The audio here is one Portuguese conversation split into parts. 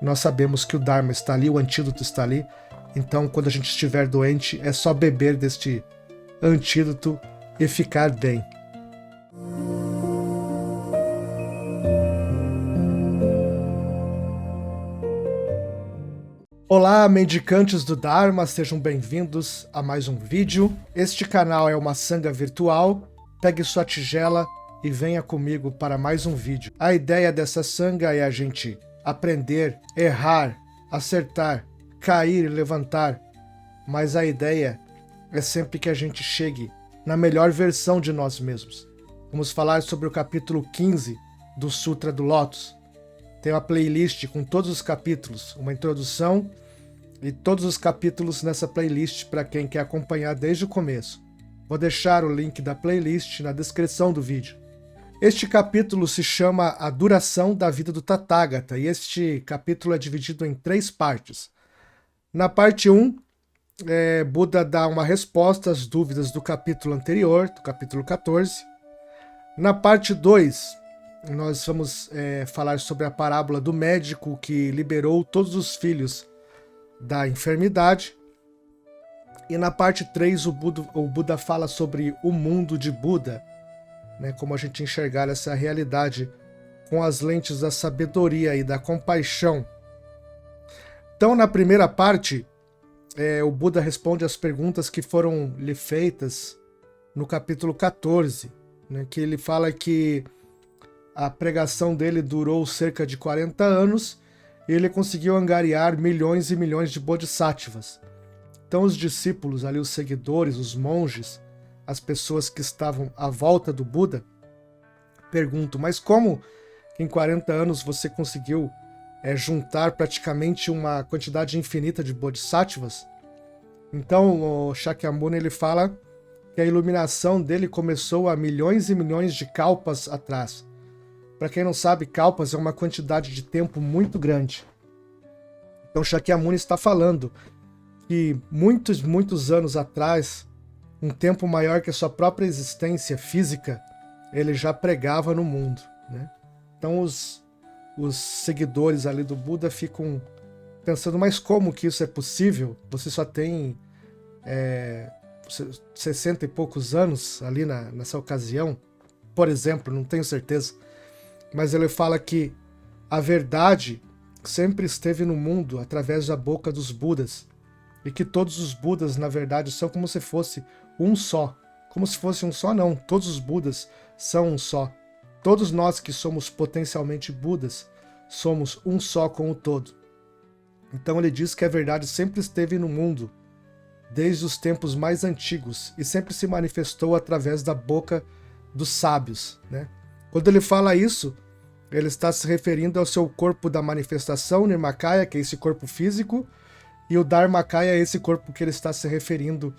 nós sabemos que o Dharma está ali, o antídoto está ali. Então, quando a gente estiver doente, é só beber deste antídoto e ficar bem. Olá, mendicantes do Dharma, sejam bem-vindos a mais um vídeo. Este canal é uma sanga virtual. Pegue sua tigela e venha comigo para mais um vídeo. A ideia dessa sanga é a gente aprender, errar, acertar, cair e levantar. Mas a ideia é sempre que a gente chegue na melhor versão de nós mesmos. Vamos falar sobre o capítulo 15 do Sutra do Lótus. Tem uma playlist com todos os capítulos, uma introdução e todos os capítulos nessa playlist para quem quer acompanhar desde o começo. Vou deixar o link da playlist na descrição do vídeo. Este capítulo se chama A Duração da Vida do Tathagata e este capítulo é dividido em 3 partes. Na parte 1, Buda dá uma resposta às dúvidas do capítulo anterior, do capítulo 14. Na parte 2, nós vamos falar sobre a parábola do médico que liberou todos os filhos da enfermidade. E na parte 3, o Buda fala sobre o mundo de Buda, né, como a gente enxergar essa realidade com as lentes da sabedoria e da compaixão. Então, na primeira parte, o Buda responde às perguntas que foram lhe feitas no capítulo 14, né, que ele fala que a pregação dele durou cerca de 40 anos e ele conseguiu angariar milhões e milhões de bodhisattvas. Então os discípulos ali, os seguidores, os monges, as pessoas que estavam à volta do Buda, perguntam, mas como em 40 anos você conseguiu juntar praticamente uma quantidade infinita de bodhisattvas? Então o Shakyamuni ele fala que a iluminação dele começou há milhões e milhões de kalpas atrás. Para quem não sabe, kalpas é uma quantidade de tempo muito grande. Então Shakyamuni está falando que muitos anos atrás, um tempo maior que a sua própria existência física, ele já pregava no mundo, né? Então os seguidores ali do Buda ficam pensando, mas como que isso é possível? Você só tem 60 e poucos anos ali nessa ocasião, por exemplo, não tenho certeza. Mas ele fala que a verdade sempre esteve no mundo através da boca dos Budas. E que todos os Budas, na verdade, são como se fosse um só. Como se fosse um só, não. Todos os Budas são um só. Todos nós que somos potencialmente Budas, somos um só com o todo. Então ele diz que a verdade sempre esteve no mundo, desde os tempos mais antigos, e sempre se manifestou através da boca dos sábios, né? Quando ele fala isso, ele está se referindo ao seu corpo da manifestação, Nirmakaya, que é esse corpo físico, e o Dharmakaya é esse corpo que ele está se referindo,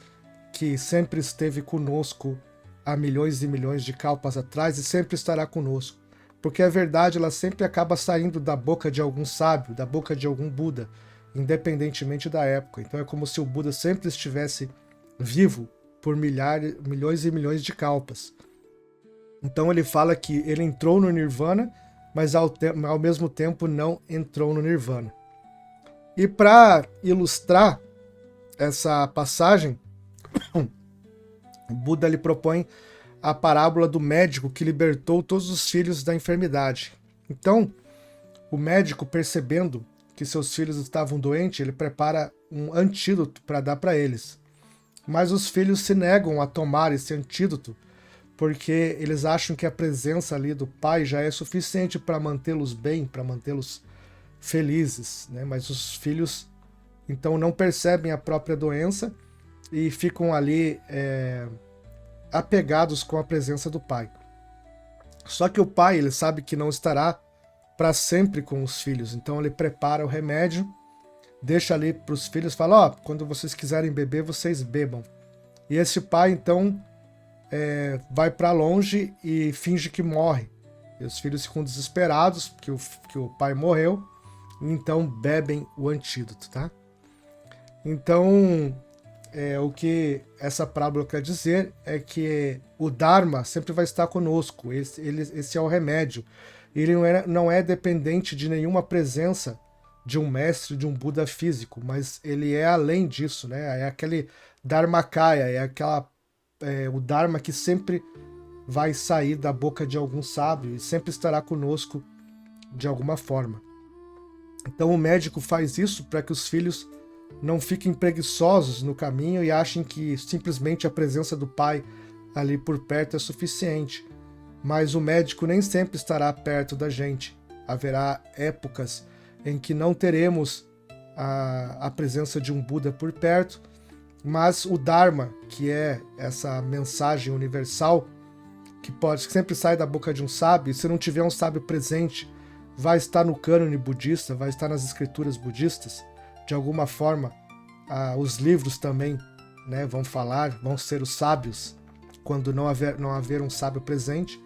que sempre esteve conosco há milhões e milhões de kalpas atrás e sempre estará conosco. Porque a verdade ela sempre acaba saindo da boca de algum sábio, da boca de algum Buda, independentemente da época. Então é como se o Buda sempre estivesse vivo por milhões e milhões de kalpas. Então ele fala que ele entrou no Nirvana, mas ao mesmo tempo não entrou no Nirvana. E para ilustrar essa passagem, o Buda lhe propõe a parábola do médico que libertou todos os filhos da enfermidade. Então, o médico, percebendo que seus filhos estavam doentes, ele prepara um antídoto para dar para eles. Mas os filhos se negam a tomar esse antídoto, porque eles acham que a presença ali do pai já é suficiente para mantê-los bem, para mantê-los felizes, né? Mas os filhos, então, não percebem a própria doença e ficam ali apegados com a presença do pai. Só que o pai, ele sabe que não estará para sempre com os filhos, então ele prepara o remédio, deixa ali para os filhos, fala, quando vocês quiserem beber, vocês bebam. E esse pai, então, vai para longe e finge que morre. E os filhos ficam desesperados que o pai morreu, e então bebem o antídoto, tá? Então, o que essa parábola quer dizer é que o Dharma sempre vai estar conosco, esse é o remédio. Ele não é dependente de nenhuma presença de um mestre, de um Buda físico, mas ele é além disso, né? É aquele Dharmakaya, o Dharma que sempre vai sair da boca de algum sábio e sempre estará conosco de alguma forma. Então o médico faz isso para que os filhos não fiquem preguiçosos no caminho e achem que simplesmente a presença do pai ali por perto é suficiente. Mas o médico nem sempre estará perto da gente. Haverá épocas em que não teremos a presença de um Buda por perto, mas o Dharma, que é essa mensagem universal, que sempre sai da boca de um sábio, e se não tiver um sábio presente, vai estar no cânone budista, vai estar nas escrituras budistas, de alguma forma, os livros também, né, vão ser os sábios, quando não haver um sábio presente.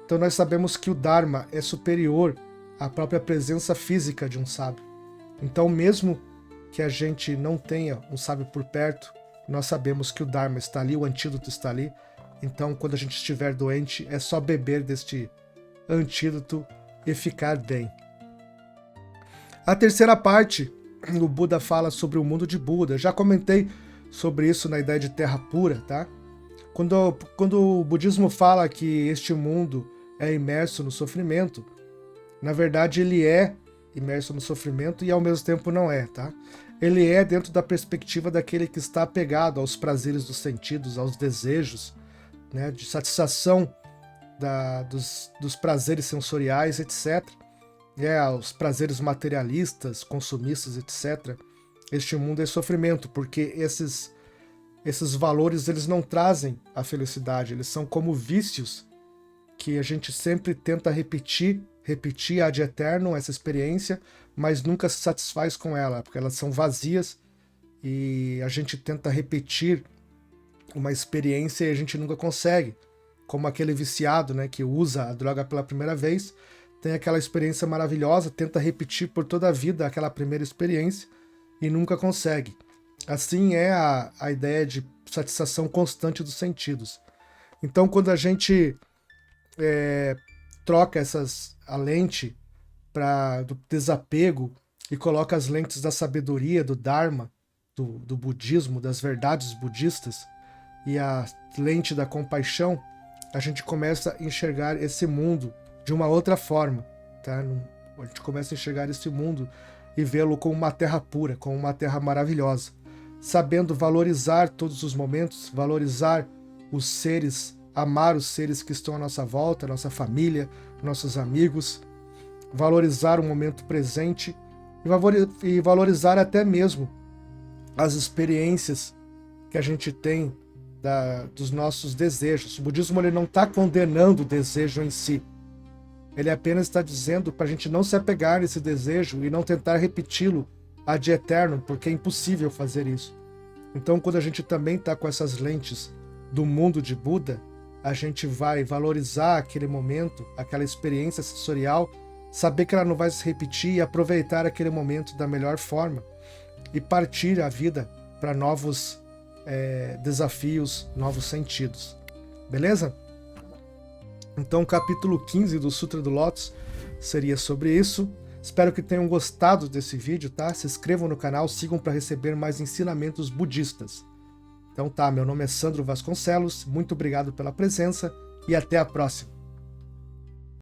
Então nós sabemos que o Dharma é superior à própria presença física de um sábio. Então mesmo que a gente não tenha um sábio por perto, nós sabemos que o Dharma está ali, o antídoto está ali. Então quando a gente estiver doente, é só beber deste antídoto e ficar bem. A terceira parte, o Buda fala sobre o mundo de Buda. Já comentei sobre isso na ideia de terra pura, tá? Quando o budismo fala que este mundo é imerso no sofrimento, na verdade ele é imerso no sofrimento e ao mesmo tempo não é, tá? Ele é dentro da perspectiva daquele que está apegado aos prazeres dos sentidos, aos desejos, né, de satisfação dos prazeres sensoriais, etc. Aos prazeres materialistas, consumistas, etc. Este mundo é sofrimento, porque esses valores eles não trazem a felicidade, eles são como vícios que a gente sempre tenta repetir ad eternum essa experiência, mas nunca se satisfaz com ela, porque elas são vazias e a gente tenta repetir uma experiência e a gente nunca consegue. Como aquele viciado, né, que usa a droga pela primeira vez, tem aquela experiência maravilhosa, tenta repetir por toda a vida aquela primeira experiência e nunca consegue. Assim é a ideia de satisfação constante dos sentidos. Então quando a gente troca a lente do desapego e coloca as lentes da sabedoria, do Dharma, do budismo, das verdades budistas, e a lente da compaixão, a gente começa a enxergar esse mundo de uma outra forma, tá? A gente começa a enxergar esse mundo e vê-lo como uma terra pura, como uma terra maravilhosa, sabendo valorizar todos os momentos, valorizar os seres, amar os seres que estão à nossa volta, nossa família, nossos amigos, valorizar o momento presente e valorizar até mesmo as experiências que a gente tem dos nossos desejos. O budismo ele não está condenando o desejo em si. Ele apenas está dizendo para a gente não se apegar nesse desejo e não tentar repeti-lo ad eternum, porque é impossível fazer isso. Então, quando a gente também está com essas lentes do mundo de Buda, a gente vai valorizar aquele momento, aquela experiência sensorial, saber que ela não vai se repetir e aproveitar aquele momento da melhor forma e partir a vida para novos desafios, novos sentidos. Beleza? Então o capítulo 15 do Sutra do Lótus seria sobre isso. Espero que tenham gostado desse vídeo, tá? Se inscrevam no canal, sigam para receber mais ensinamentos budistas. Então tá, meu nome é Sandro Vasconcelos, muito obrigado pela presença e até a próxima.